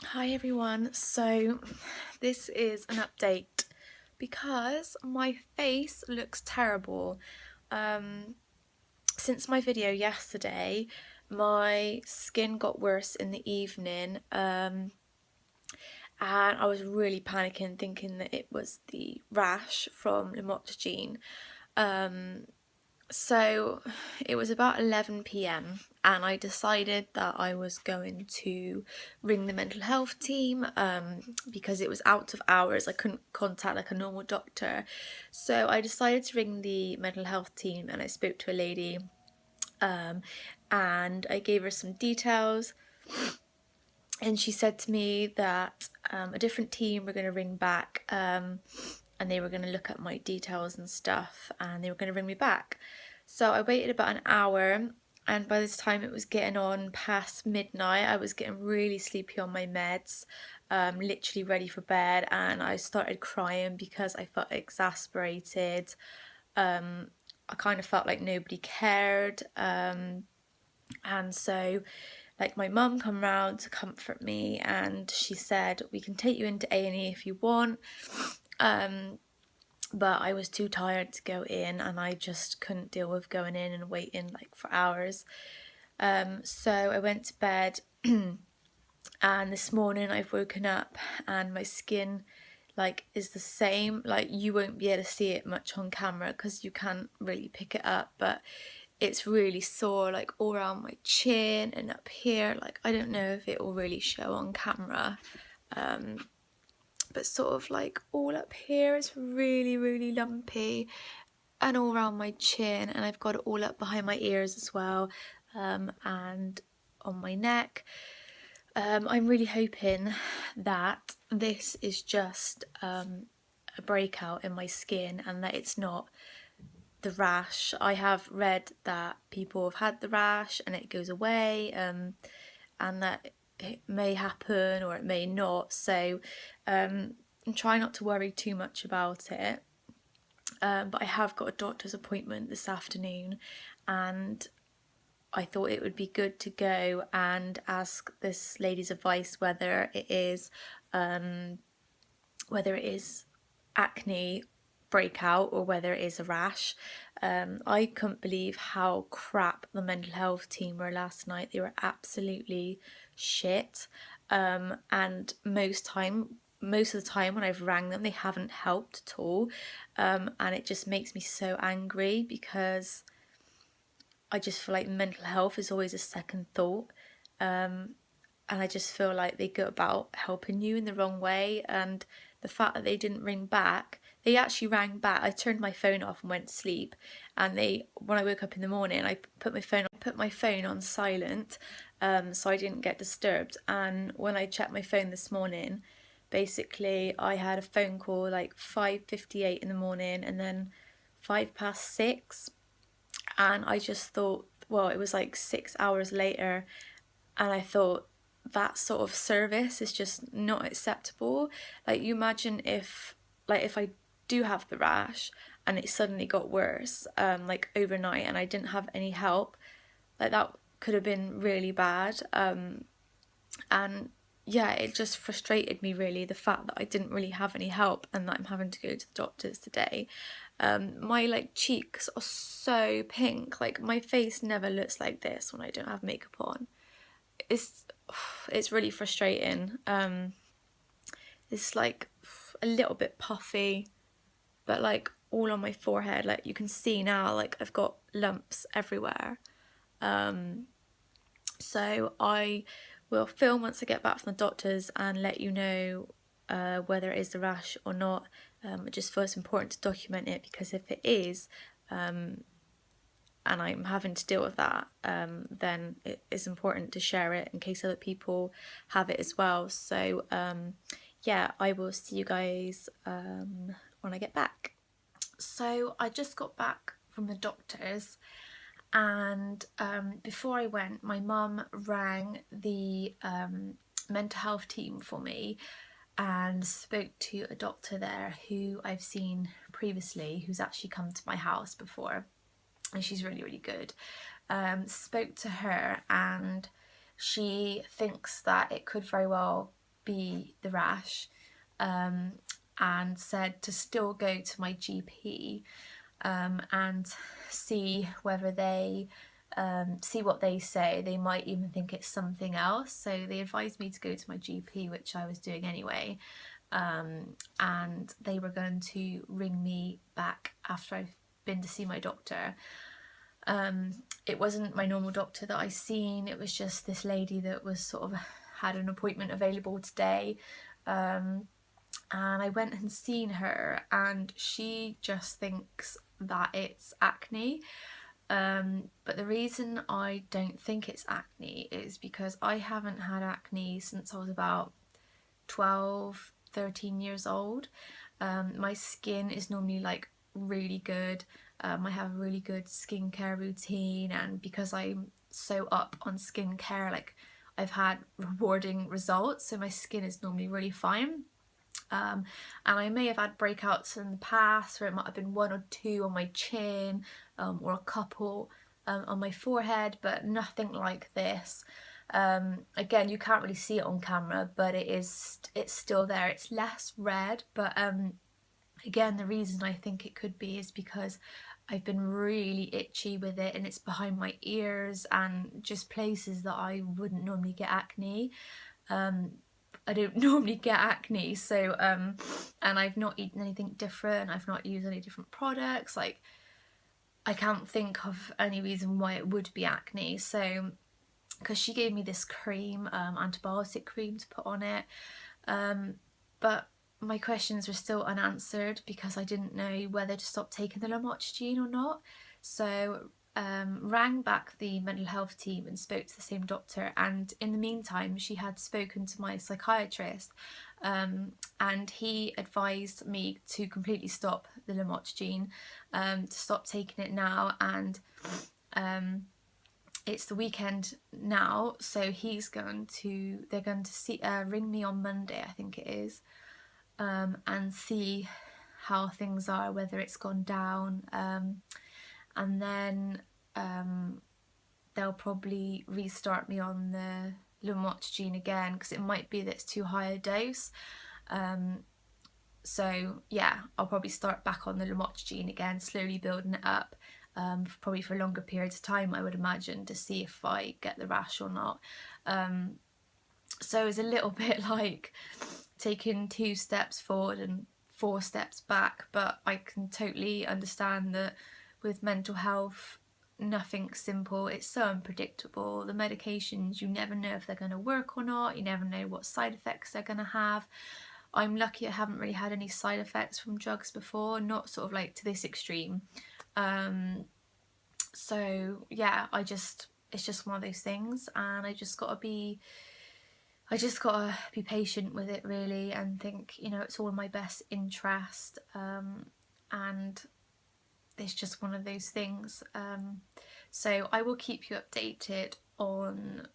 Hi everyone, so this is an update because my face looks terrible. Since my video yesterday, my skin got worse in the evening, and I was really panicking thinking that it was the rash from Lamotrigine. So it was about 11 p.m. and I decided that I was going to ring the mental health team because it was out of hours. I couldn't contact like a normal doctor. So I decided to ring the mental health team and I spoke to a lady and I gave her some details. And she said to me that a different team were going to ring back and they were going to look at my details and stuff and they were going to ring me back. So I waited about an hour, and by this time it was getting on past midnight. I was getting really sleepy on my meds, literally ready for bed, and I started crying because I felt exasperated. I kind of felt like nobody cared. And so like my mum come round to comfort me and she said we can take you into A&E if you want, but I was too tired to go in and I just couldn't deal with going in and waiting like for hours. So I went to bed and this morning I've woken up and my skin like is the same. Like you won't be able to see it much on camera because you can't really pick it up, but it's really sore like all around my chin and up here. Like I don't know if it will really show on camera, but sort of like all up here it's really lumpy, and all around my chin, and I've got it all up behind my ears as well, and on my neck. I'm really hoping that this is just a breakout in my skin and that it's not the rash. I have read that people have had the rash and it goes away, and that it may happen or it may not. So try not to worry too much about it. But I have got a doctor's appointment this afternoon, and I thought it would be good to go and ask this lady's advice whether it is acne breakout or whether it is a rash. I couldn't believe how crap the mental health team were last night. They were absolutely shit. And most of the time when I've rang them, they haven't helped at all. And it just makes me so angry because I just feel like mental health is always a second thought. And I just feel like they go about helping you in the wrong way. And the fact that they didn't ring back, they actually rang back. I turned my phone off and went to sleep. And when I woke up in the morning, I put my phone on silent, so I didn't get disturbed. And when I checked my phone this morning, basically I had a phone call like 5:58 in the morning and then 6:05. And I just thought, well, it was like 6 hours later, and I thought that sort of service is just not acceptable. Like you imagine if I do have the rash and it suddenly got worse, like overnight, and I didn't have any help, like that could have been really bad. And yeah, it just frustrated me really, the fact that I didn't really have any help and that I'm having to go to the doctors today. My like cheeks are so pink. Like my face never looks like this when I don't have makeup on. It's it's really frustrating. It's like a little bit puffy, but like all on my forehead. Like you can see now, like I've got lumps everywhere. So I will film once I get back from the doctors and let you know whether it is the rash or not. It just feels important to document it because if it is, and I'm having to deal with that, then it is important to share it in case other people have it as well. So yeah, I will see you guys when I get back. So I just got back from the doctors, and before I went, my mum rang the mental health team for me and spoke to a doctor there who I've seen previously, who's actually come to my house before, and she's really good. Spoke to her and she thinks that it could very well be the rash, and said to still go to my GP and see whether they see what they say. They might even think it's something else, so they advised me to go to my GP, which I was doing anyway, and they were going to ring me back after I've been to see my doctor. It wasn't my normal doctor that I seen, it was just this lady that was sort of had an appointment available today, and I went and seen her, and she just thinks that it's acne. But the reason I don't think it's acne is because I haven't had acne since I was about 12, 13 years old. My skin is normally like really good. I have a really good skincare routine, and because I'm so up on skincare, like I've had rewarding results, so my skin is normally really fine. And I may have had breakouts in the past where it might have been 1 or 2 on my chin, or a couple on my forehead, but nothing like this. Again, you can't really see it on camera, but it's still there. It's less red, but again, the reason I think it could be is because I've been really itchy with it, and it's behind my ears and just places that I wouldn't normally get acne. I don't normally get acne, so and I've not eaten anything different, I've not used any different products, like I can't think of any reason why it would be acne. So because she gave me this cream, antibiotic cream to put on it, but my questions were still unanswered because I didn't know whether to stop taking the Lamotrigine or not. So rang back the mental health team and spoke to the same doctor, and in the meantime she had spoken to my psychiatrist, and he advised me to completely stop the Lamotrigine, to stop taking it now, and it's the weekend now, so they're going to see ring me on Monday, I think it is, and see how things are, whether it's gone down, and then they'll probably restart me on the Lamotrigine again, because it might be that it's too high a dose. So yeah, I'll probably start back on the Lamotrigine again, slowly building it up, probably for longer periods of time, I would imagine, to see if I get the rash or not. So it's a little bit like taking 2 steps forward and 4 steps back, but I can totally understand that with mental health, nothing's simple. It's so unpredictable. The medications, you never know if they're going to work or not. You never know what side effects they're going to have. I'm lucky I haven't really had any side effects from drugs before, not sort of like to this extreme. So yeah, it's just one of those things, and I just gotta be patient with it, really, and think, you know, it's all in my best interest, and it's just one of those things. So I will keep you updated on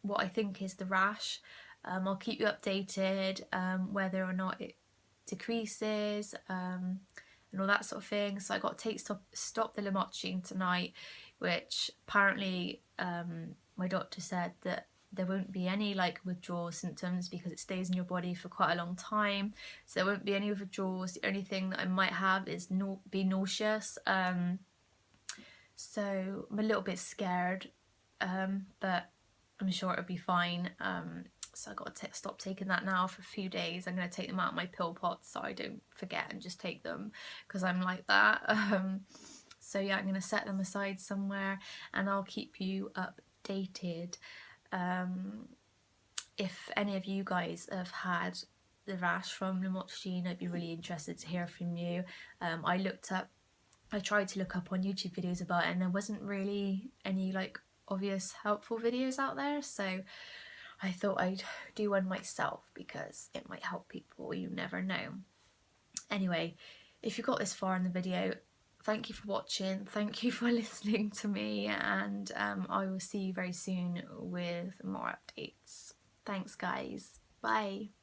what I think is the rash. I'll keep you updated whether or not it decreases, and all that sort of thing. So I got to stop the Lamotrigine tonight, which apparently my doctor said that there won't be any like withdrawal symptoms because it stays in your body for quite a long time, so there won't be any withdrawals. The only thing that I might have is be nauseous, so I'm a little bit scared, but I'm sure it'll be fine. So I got to stop taking that now for a few days. I'm going to take them out of my pill pot so I don't forget and just take them, because I'm like that. So yeah, I'm going to set them aside somewhere, and I'll keep you updated. If any of you guys have had the rash from Lamotrigine, I'd be really interested to hear from you. I tried to look up on YouTube videos about it, and there wasn't really any like obvious helpful videos out there, so I thought I'd do one myself because it might help people, you never know. Anyway, if you got this far in the video, thank you for watching, thank you for listening to me, and I will see you very soon with more updates. Thanks guys, bye.